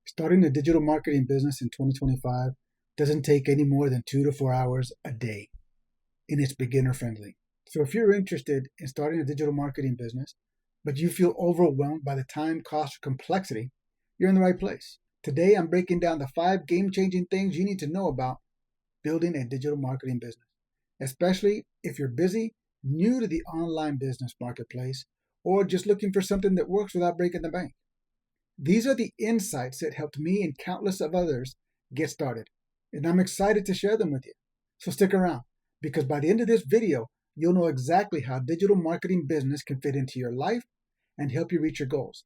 Starting a digital marketing business in 2025 doesn't take any more than 2 to 4 hours a day, and it's beginner friendly. So if you're interested in starting a digital marketing business, but you feel overwhelmed by the time, cost, or complexity, you're in the right place. Today, I'm breaking down the 5 game-changing things you need to know about building a digital marketing business, especially if you're busy, new to the online business marketplace, or just looking for something that works without breaking the bank. These are the insights that helped me and countless of others get started, and I'm excited to share them with you. So stick around, because by the end of this video, you'll know exactly how digital marketing business can fit into your life and help you reach your goals.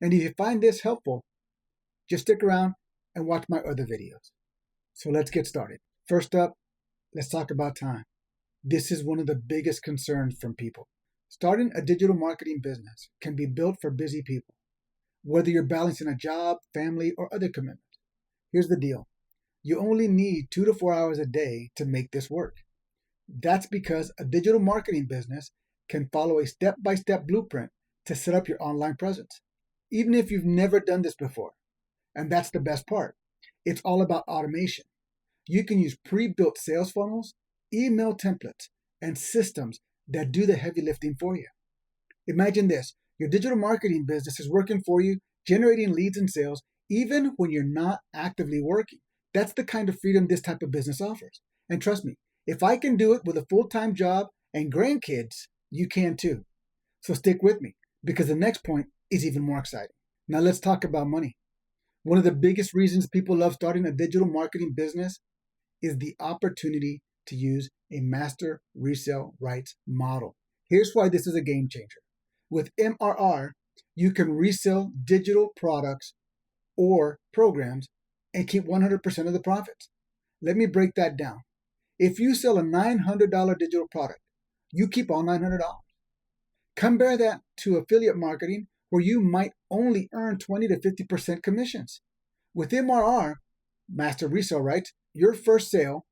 And if you find this helpful, just stick around and watch my other videos. So let's get started. First up, let's talk about time. This is one of the biggest concerns from people. Starting a digital marketing business can be built for busy people, whether you're balancing a job, family, or other commitments. Here's the deal. You only need 2 to 4 hours a day to make this work. That's because a digital marketing business can follow a step-by-step blueprint to set up your online presence, even if you've never done this before. And that's the best part. It's all about automation. You can use pre-built sales funnels, email templates, and systems that do the heavy lifting for you. Imagine this. Your digital marketing business is working for you, generating leads and sales, even when you're not actively working. That's the kind of freedom this type of business offers. And trust me, if I can do it with a full-time job and grandkids, you can too. So stick with me, because the next point is even more exciting. Now let's talk about money. One of the biggest reasons people love starting a digital marketing business is the opportunity to use a master resale rights model. Here's why this is a game changer. With MRR, you can resell digital products or programs and keep 100% of the profits. Let me break that down. If you sell a $900 digital product, you keep all $900. Compare that to affiliate marketing, where you might only earn 20 to 50% commissions. With MRR, master resale rights, your first sale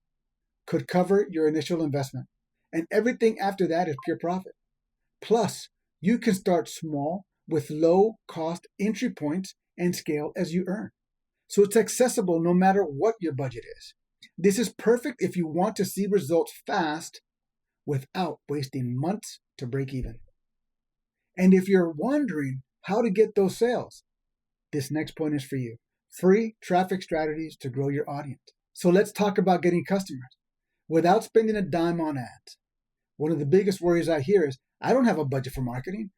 could cover your initial investment, and everything after that is pure profit. Plus, you can start small with low cost entry points and scale as you earn. So it's accessible no matter what your budget is. This is perfect if you want to see results fast without wasting months to break even. And if you're wondering how to get those sales, this next point is for you. Free traffic strategies to grow your audience. So let's talk about getting customers without spending a dime on ads. One of the biggest worries I hear is, I don't have a budget for marketing.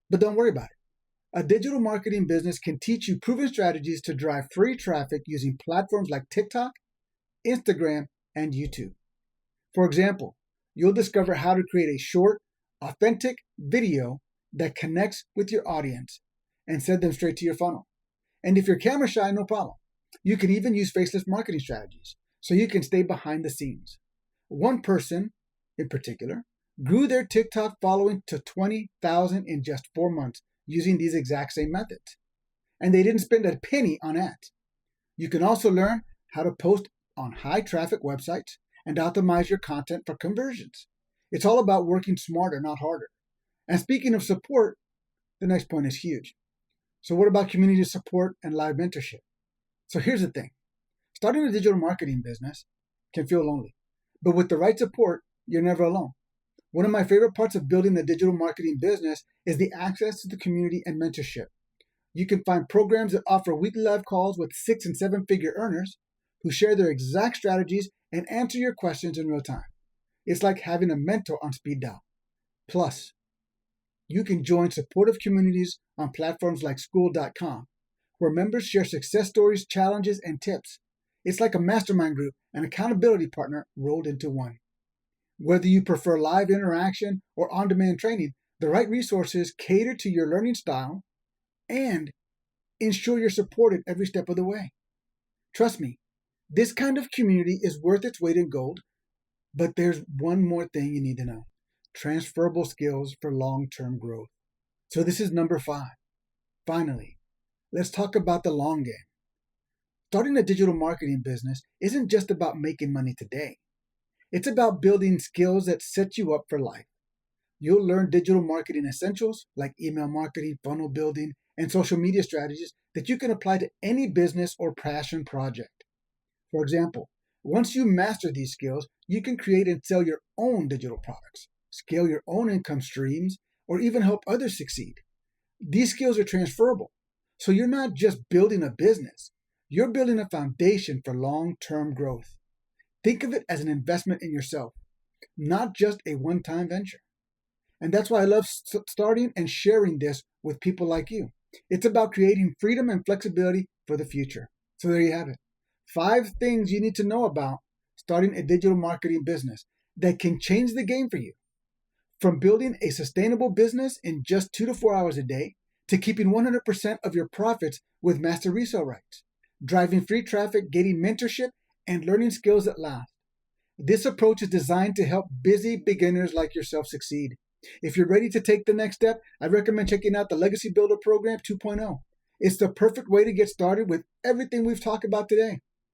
But don't worry about it. A digital marketing business can teach you proven strategies to drive free traffic using platforms like TikTok, Instagram, and YouTube. For example, you'll discover how to create a short, authentic video that connects with your audience and send them straight to your funnel. And if you're camera shy, no problem. You can even use faceless marketing strategies so you can stay behind the scenes. One person in particular grew their TikTok following to 20,000 in just 4 months using these exact same methods. And they didn't spend a penny on ads. You can also learn how to post on high traffic websites and optimize your content for conversions. It's all about working smarter, not harder. And speaking of support, the next point is huge. So what about community support and live mentorship? So here's the thing. Starting a digital marketing business can feel lonely, but with the right support, you're never alone. One of my favorite parts of building a digital marketing business is the access to the community and mentorship. You can find programs that offer weekly live calls with 6- and 7-figure earners who share their exact strategies and answer your questions in real time. It's like having a mentor on speed dial. Plus, you can join supportive communities on platforms like school.com, where members share success stories, challenges, and tips. It's like a mastermind group and accountability partner rolled into one. Whether you prefer live interaction or on-demand training, the right resources cater to your learning style and ensure you're supported every step of the way. Trust me, this kind of community is worth its weight in gold, but there's one more thing you need to know. Transferable skills for long-term growth. So this is number 5. Finally, let's talk about the long game. Starting a digital marketing business isn't just about making money today. It's about building skills that set you up for life. You'll learn digital marketing essentials like email marketing, funnel building, and social media strategies that you can apply to any business or passion project. For example, once you master these skills, you can create and sell your own digital products, scale your own income streams, or even help others succeed. These skills are transferable. So you're not just building a business, you're building a foundation for long-term growth. Think of it as an investment in yourself, not just a one-time venture. And that's why I love starting and sharing this with people like you. It's about creating freedom and flexibility for the future. So there you have it. 5 things you need to know about starting a digital marketing business that can change the game for you. From building a sustainable business in just 2 to 4 hours a day to keeping 100% of your profits with master resale rights, driving free traffic, getting mentorship, and learning skills that last. This approach is designed to help busy beginners like yourself succeed. If you're ready to take the next step, I recommend checking out the Legacy Builder Program 2.0. It's the perfect way to get started with everything we've talked about today.